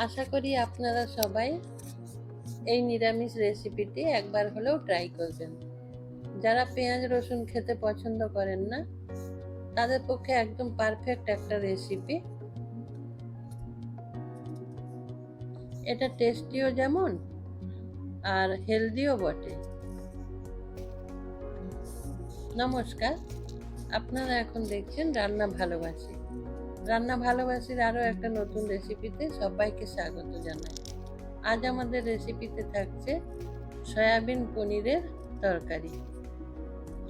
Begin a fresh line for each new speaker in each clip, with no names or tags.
আশা করি আপনারা সবাই এই নিরামিষ রেসিপিটি একবার হলেও ট্রাই করবেন। যারা পেঁয়াজ রসুন খেতে পছন্দ করেন না তাদের পক্ষে একদম পারফেক্ট একটা রেসিপি। এটা টেস্টিও যেমন আর হেলদিও বটে। নমস্কার, আপনারা এখন দেখছেন রান্না ভালোবাসি। রান্না ভালোবাসির আরও একটা নতুন রেসিপিতে সবাইকে স্বাগত জানাই। আজ আমাদের রেসিপিতে থাকছে সয়াবিন পনিরের তরকারি।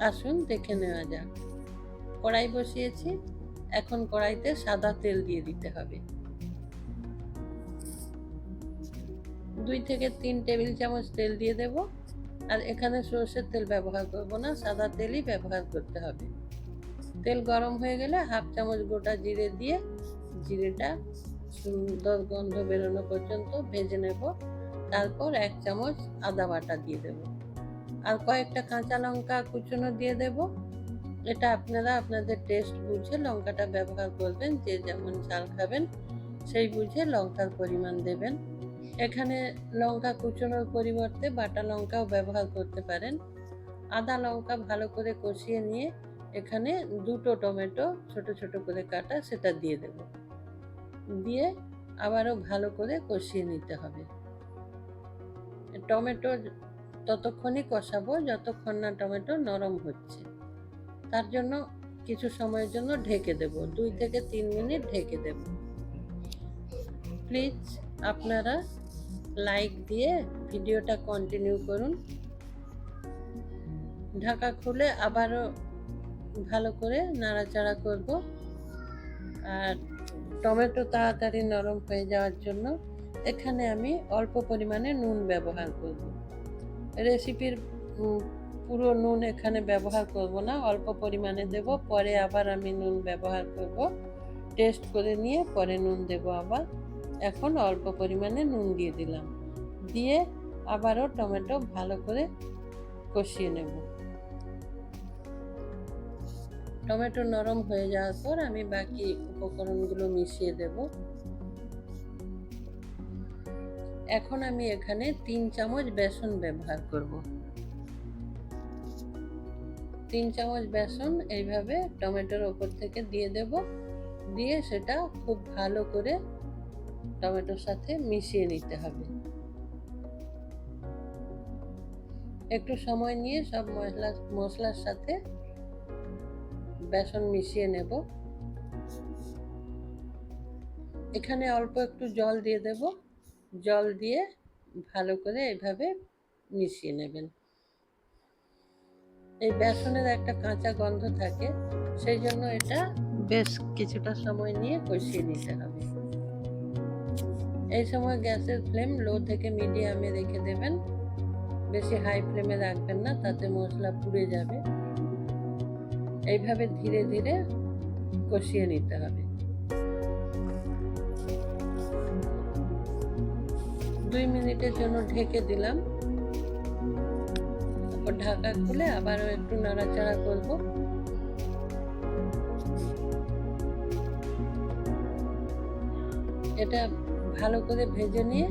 আসুন দেখে নেওয়া যাক। কড়াই বসিয়েছি, এখন কড়াইতে সাদা তেল দিয়ে দিতে হবে। 2 থেকে 3 টেবিল চামচ তেল দিয়ে দেব। আর এখানে সরষের তেল ব্যবহার করব না, সাদা তেলই ব্যবহার করতে হবে। তেল গরম হয়ে গেলে 1/2 চামচ গোটা জিরে দিয়ে জিরেটা সুন্দর গন্ধ বেরোনো পর্যন্ত ভেজে নেব। তারপর 1 চামচ আদা বাটা দিয়ে দেব আর কয়েকটা কাঁচা লঙ্কা কুচনো দিয়ে দেব। এটা আপনারা আপনাদের টেস্ট বুঝে লঙ্কাটা ব্যবহার করবেন, যে যেমন ঝাল খাবেন সেই বুঝে লঙ্কার পরিমাণ দেবেন। এখানে লঙ্কা কুচনোর পরিবর্তে বাটা লঙ্কাও ব্যবহার করতে পারেন। আদা লঙ্কা ভালো করে কষিয়ে নিয়ে এখানে 2টো টমেটো ছোট ছোট করে কাটা সেটা দিয়ে দেব। দিয়ে আবারও ভালো করে কষিয়ে নিতে হবে। টমেটো ততক্ষণই কষাবো যতক্ষণ না টমেটো নরম হচ্ছে। তার জন্য কিছু সময়ের জন্য ঢেকে দেব, 2 থেকে 3 মিনিট ঢেকে দেব। প্লিজ আপনারা লাইক দিয়ে ভিডিওটা কন্টিনিউ করুন। ঢাকা খুলে আবারও ভালো করে নাড়াচাড়া করব। আর টমেটো তাড়াতাড়ি নরম হয়ে যাওয়ার জন্য এখানে আমি অল্প পরিমাণে নুন ব্যবহার করব। রেসিপির পুরো নুন এখানে ব্যবহার করব না, অল্প পরিমাণে দেব। পরে আবার আমি নুন ব্যবহার করব, টেস্ট করে নিয়ে পরে নুন দেব আবার। এখন অল্প পরিমাণে নুন দিয়ে দিলাম, দিয়ে আবারও টমেটো ভালো করে কষিয়ে নেব। টমেটো নরম হয়ে যাওয়ার পর আমি বাকি উপকরণগুলো মিশিয়ে দেব। এখন আমি এখানে 3 চামচ বেসন ব্যবহার করব। 3 চামচ বেসন এইভাবে টমেটোর ওপর থেকে দিয়ে দেব, দিয়ে সেটা খুব ভালো করে টমেটোর সাথে মিশিয়ে নিতে হবে। একটু সময় নিয়ে সব মশলার সাথে বেসন মিশিয়ে নেব। এখানে অল্প একটু জল দিয়ে দেব, জল দিয়ে ভালো করে এইভাবে মিশিয়ে নেবেন। এই বেসনের একটা কাঁচা গন্ধ থাকে, সেই জন্য এটা বেশ কিছুটা সময় নিয়ে কষিয়ে নিতে হবে। এই সময় গ্যাসের ফ্লেম লো থেকে মিডিয়ামে রেখে দেবেন, বেশি হাই ফ্লেমে রাখবেন না, তাতে মশলা পুড়ে যাবে। এইভাবে ধীরে ধীরে কষিয়ে নিতে হবে। 2 মিনিটের জন্য ঢেকে দিলাম। তারপর ঢাকা খুলে আবারও একটু নাড়াচাড়া করব। এটা ভালো করে ভেজে নিয়ে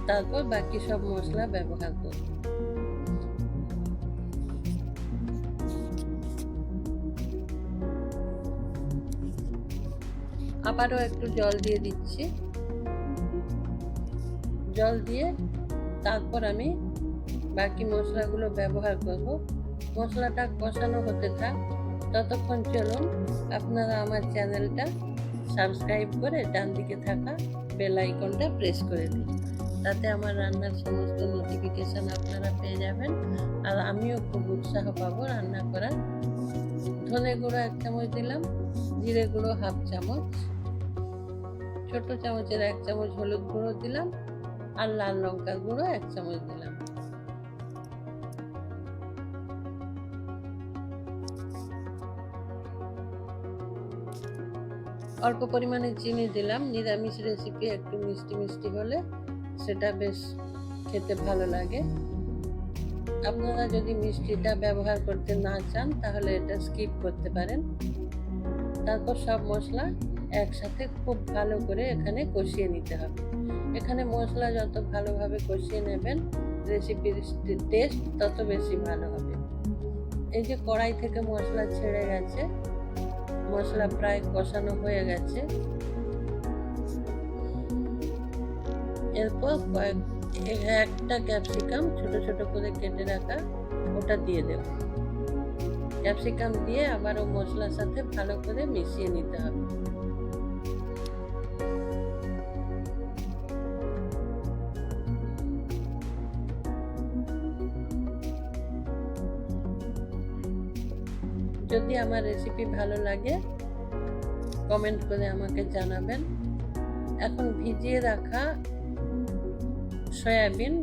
তারপর বাকি সব মশলা ব্যবহার করব। আবারও একটু জল দিয়ে দিচ্ছি। জল দিয়ে তারপর আমি বাকি মশলাগুলো ব্যবহার করব। মশলাটা কষানো হতে থাক, ততক্ষণ চলুন আপনারা আমার চ্যানেলটা সাবস্ক্রাইব করে ডান দিকে থাকা বেল আইকনটা প্রেস করে দিন, তাতে আমার রান্নার সমস্ত নোটিফিকেশন আপনারা পেয়ে যাবেন। আর আমিও খুব উৎসাহ পাবো রান্না করার। ধনে গুঁড়ো 1 চামচ দিলাম, জিরে গুঁড়ো 1/2 চামচ, ছোট চামচের 1 চামচ হলুদ গুঁড়ো দিলাম, আর লাল লঙ্কার গুঁড়ো 1 চামচ দিলাম। অল্প পরিমাণে চিনি দিলাম। নিরামিষ রেসিপি একটু মিষ্টি মিষ্টি হলে সেটা বেশ খেতে ভালো লাগে। আপনারা যদি মিষ্টিটা ব্যবহার করতে না চান তাহলে এটা স্কিপ করতে পারেন। তারপর সব মশলা একসাথে খুব ভালো করে এখানে কষিয়ে নিতে হবে। এখানে মশলা যত ভালোভাবে কষিয়ে নেবেন রেসিপির টেস্ট তত বেশি ভালো হবে। এই যে কড়াই থেকে মশলা ছেড়ে গেছে, মশলা প্রায় কষানো হয়ে গেছে। এরপর একটা ক্যাপসিকাম ছোট ছোট করে কেটে রাখা ওটা দিয়ে দেব। ক্যাপসিকাম দিয়ে আবারও মশলার সাথে ভালো করে মিশিয়ে নিতে হবে। যদি আমার রেসিপি ভালো লাগে কমেন্ট করে আমাকে জানাবেন। এখন ভিজিয়ে রাখা সয়াবিন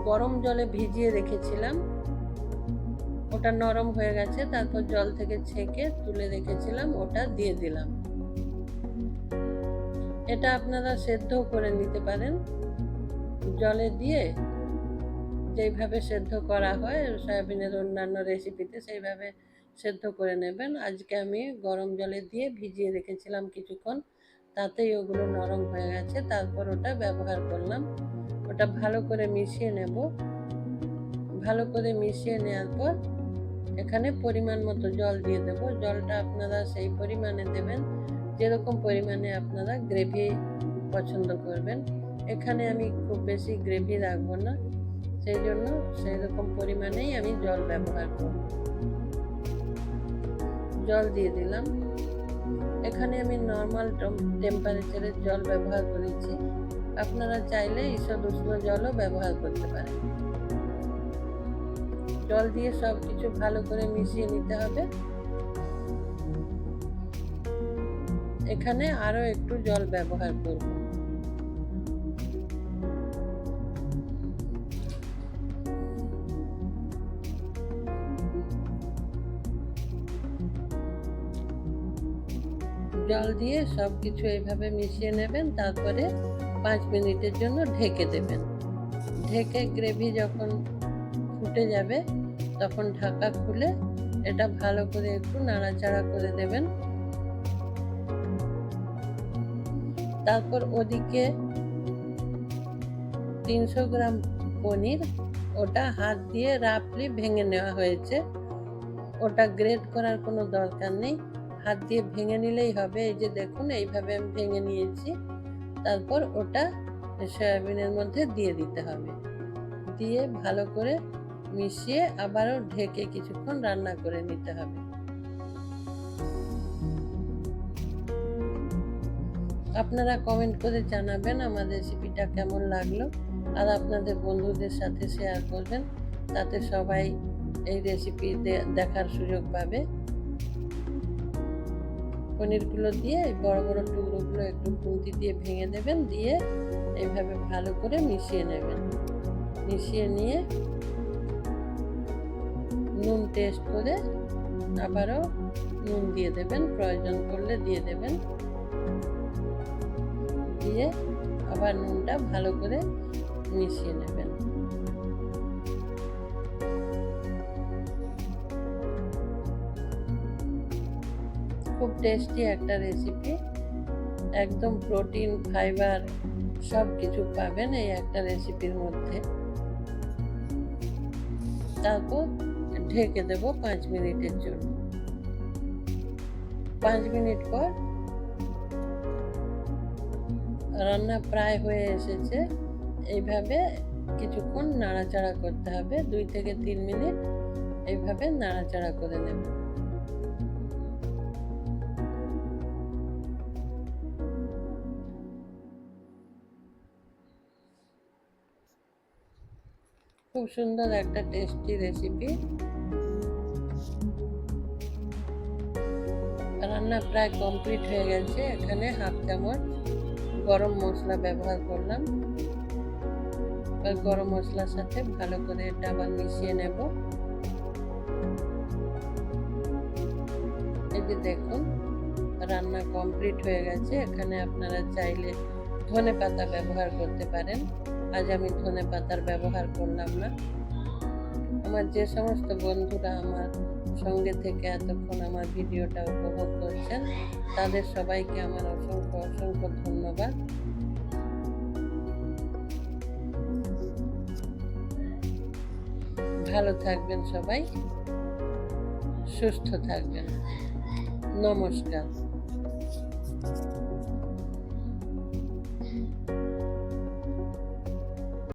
গরম জলে ভিজিয়ে রেখেছিলাম, ওটা নরম হয়ে গেছে। তারপর জল থেকে ছেঁকে তুলে রেখেছিলাম, ওটা দিয়ে দিলাম। এটা আপনারা সেদ্ধ করে নিতে পারেন জলে দিয়ে, যেইভাবে সেদ্ধ করা হয় সয়াবিনের অন্যান্য রেসিপিতে সেইভাবে সেদ্ধ করে নেবেন। আজকে আমি গরম জলে দিয়ে ভিজিয়ে রেখেছিলাম কিছুক্ষণ, তাতেই ওগুলো নরম হয়ে গেছে। তারপর ওটা ব্যবহার করলাম। ওটা ভালো করে মিশিয়ে নেব। ভালো করে মিশিয়ে নেওয়ার পর এখানে পরিমাণ মতো জল দিয়ে দেব। জলটা আপনারা সেই পরিমাণে দেবেন যেরকম পরিমাণে আপনারা গ্রেভি পছন্দ করবেন। এখানে আমি খুব বেশি গ্রেভি রাখবো না, সেই জন্য সেই রকম পরিমাণেই আমি জল ব্যবহার করব। জল দিয়ে দিলাম। এখানে আমি নর্মাল টেম্পারেচারের জল ব্যবহার করেছি, আপনারা চাইলে ঈষৎ উষ্ণ জলও ব্যবহার করতে পারেন। জল দিয়ে সব কিছু ভালো করে মিশিয়ে নিতে হবে। এখানে আরো একটু জল ব্যবহার করব। জল দিয়ে সব কিছু এইভাবে মিশিয়ে নেবেন। তারপরে 5 মিনিটের জন্য ঢেকে দেবেন। ঢেকে গ্রেভি যখন ফুটে যাবে তখন ঢাকা খুলে এটা ভালো করে একটু নাড়াচাড়া করে দেবেন। তারপর ওদিকে 300 গ্রাম পনির, ওটা হাত দিয়ে রাফলি ভেঙে নেওয়া হয়েছে। ওটা গ্রেট করার কোনো দরকার নেই, হাত দিয়ে ভেঙে নিলেই হবে। এই যে দেখুন এইভাবে আমি ভেঙে নিয়েছি। তারপর ওটা সয়াবিনের মধ্যে দিয়ে দিতে হবে। দিয়ে ভালো করে মিশিয়ে আবারও ঢেকে কিছুক্ষণ রান্না করে নিতে হবে। আপনারা কমেন্ট করে জানাবেন আমার রেসিপিটা কেমন লাগলো, আর আপনাদের বন্ধুদের সাথে শেয়ার করবেন, তাতে সবাই এই রেসিপি দেখার সুযোগ পাবে। পনিরগুলো দিয়ে এই বড় বড় টুকরোগুলো একটু খুন্তি দিয়ে ভেঙে দেবেন, দিয়ে এইভাবে ভালো করে মিশিয়ে নেবেন। মিশিয়ে নিয়ে নুন টেস্ট করে আবারও নুন দিয়ে দেবেন, প্রয়োজন পড়লে দিয়ে দেবেন। দিয়ে আবার নুনটা ভালো করে মিশিয়ে নেবেন। খুব টেস্টি একটা রেসিপি, একদম প্রোটিন ফাইবার সব কিছু পাবেন এই একটা রেসিপির মধ্যে। তারপর ঢেকে দেব 5 মিনিটের জন্য। 5 মিনিট পর রান্না প্রায় হয়ে এসেছে। এইভাবে কিছুক্ষণ নাড়াচাড়া করতে হবে, 2 থেকে 3 মিনিট এইভাবে নাড়াচাড়া করে নেব। খুব সুন্দর একটা টেস্টি রেসিপি। রান্না প্রায় কমপ্লিট হয়ে গেছে। এখানে হাফ চামচ গরম মশলা ব্যবহার করলাম। গরম মশলার সাথে ভালো করে এটা আবার মিশিয়ে নেব। এই যে দেখুন রান্না কমপ্লিট হয়ে গেছে। এখানে আপনারা চাইলে ধনেপাতা ব্যবহার করতে পারেন, আজ আমি ধনেপাতার ব্যবহার করলাম না। আমার যে সমস্ত বন্ধুরা আমার সঙ্গে থেকে এতক্ষণ আমার ভিডিওটা উপভোগ করছেন, তাদের সবাইকে আমার অসংখ্য অসংখ্য ধন্যবাদ। ভালো থাকবেন সবাই, সুস্থ থাকবেন। নমস্কার।